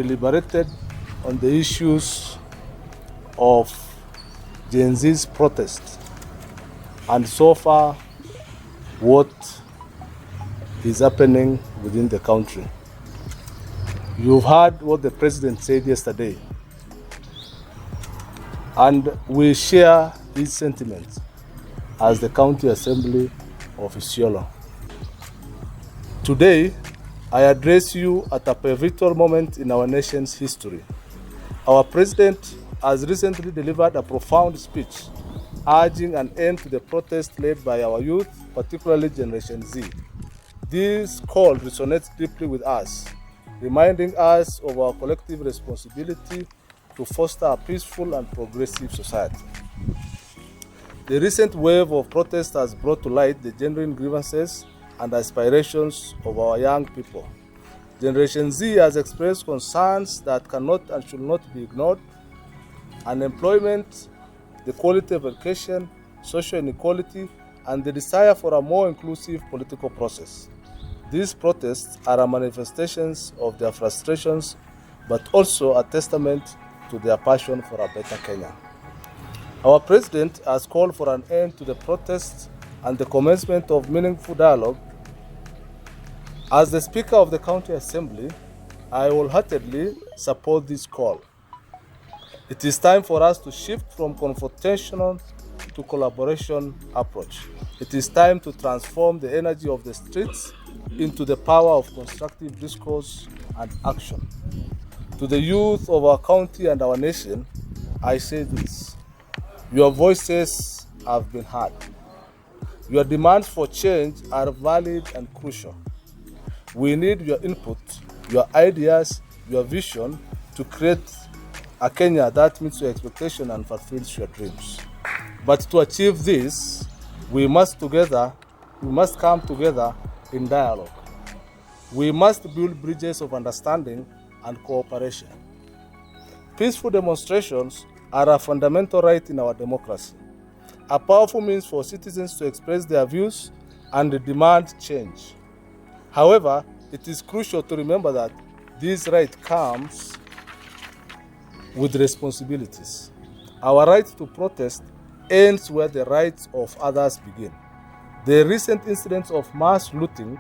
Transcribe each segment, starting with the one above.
deliberated on the issues of GENZs protest, and so far what is happening within the country. You've heard what the President said yesterday, and we share these sentiments as the County Assembly of Isiolo. Today, I address you at a pivotal moment in our nation's history. Our President has recently delivered a profound speech urging an end to the protest led by our youth, particularly Generation Z. This call resonates deeply with us, reminding us of our collective responsibility to foster a peaceful and progressive society. The recent wave of protest has brought to light the genuine grievances and aspirations of our young people. Generation Z has expressed concerns that cannot and should not be ignored: unemployment, the quality of education, social inequality, and the desire for a more inclusive political process. These protests are a manifestations of their frustrations, but also a testament to their passion for a better Kenya. Our President has called for an end to the protests and the commencement of meaningful dialogue. As the Speaker of the County Assembly, I wholeheartedly support this call. It is time for us to shift from confrontation to collaboration approach. It is time to transform the energy of the streets into the power of constructive discourse and action. To the youth of our county and our nation, I say this: your voices have been heard. Your demands for change are valid and crucial. We need your input, your ideas, your vision to create a Kenya that meets your expectation and fulfills your dreams. But to achieve this, we must come together in dialogue. We must build bridges of understanding and cooperation. Peaceful demonstrations are a fundamental right in our democracy, a powerful means for citizens to express their views and demand change. However, it is crucial to remember that this right comes with responsibilities. Our right to protest ends where the rights of others begin. The recent incidents of mass looting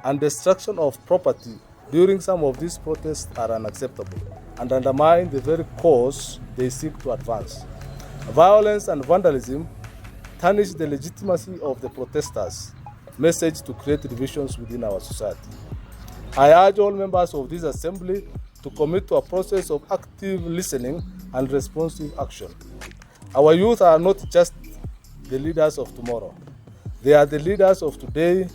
and destruction of property during some of these protests are unacceptable and undermine the very cause they seek to advance. Violence and vandalism tarnish the legitimacy of the protesters' message to create divisions within our society. I urge all members of this assembly to commit to a process of active listening and responsive action. Our youth are not just the leaders of tomorrow. They are the leaders of today.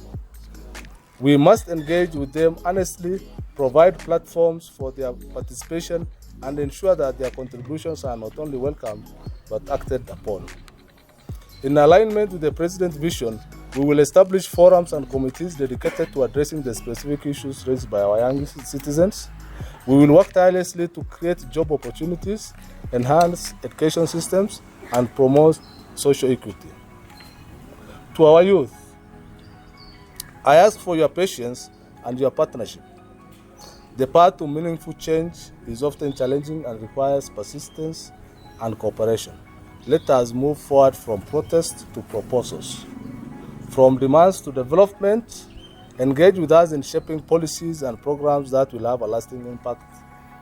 We must engage with them honestly, provide platforms for their participation, and ensure that their contributions are not only welcomed, but acted upon. In alignment with the President's vision, we will establish forums and committees dedicated to addressing the specific issues raised by our young citizens. We will work tirelessly to create job opportunities, enhance education systems, and promote social equity. To our youth, I ask for your patience and your partnership. The path to meaningful change is often challenging and requires persistence and cooperation. Let us move forward from protest to proposals, from demands to development. Engage with us in shaping policies and programs that will have a lasting impact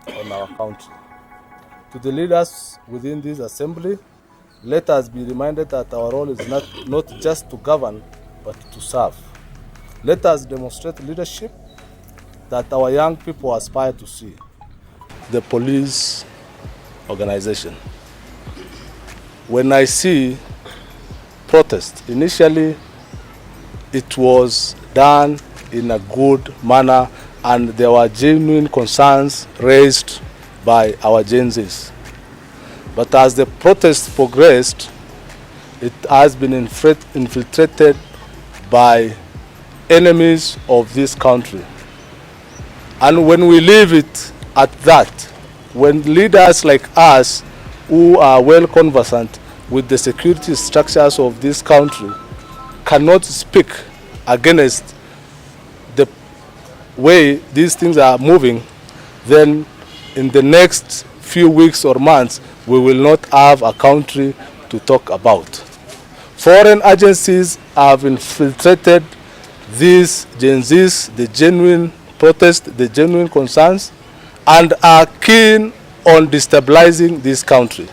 on our country. To the leaders within this assembly, let us be reminded that our role is not just to govern, but to serve. Let us demonstrate leadership that our young people aspire to see. The police organization. When I see protest, initially it was done in a good manner and there were genuine concerns raised by our GENZs. But as the protest progressed, it has been infiltrated by enemies of this country. And when we leave it at that, when leaders like us who are well conversant with the security structures of this country cannot speak against the way these things are moving, then in the next few weeks or months, we will not have a country to talk about. Foreign agencies have infiltrated these GENZs, the genuine protest, the genuine concerns, and are keen on destabilizing this country.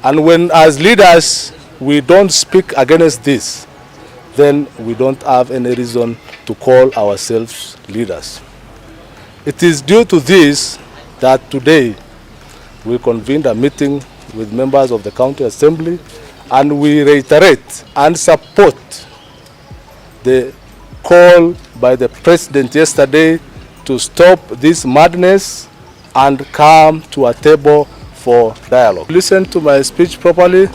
And when as leaders we don't speak against this, then we don't have any reason to call ourselves leaders. It is due to this that today we convened a meeting with members of the County Assembly, and we reiterate and support the call by the President yesterday to stop this madness and come to a table for dialogue. Listen to my speech properly.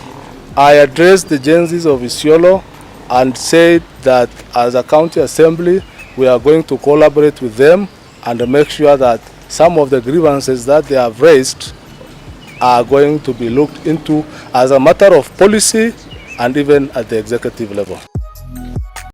I addressed the GENZs of Isiolo and said that as a County Assembly, we are going to collaborate with them and make sure that some of the grievances that they have raised are going to be looked into as a matter of policy and even at the executive level.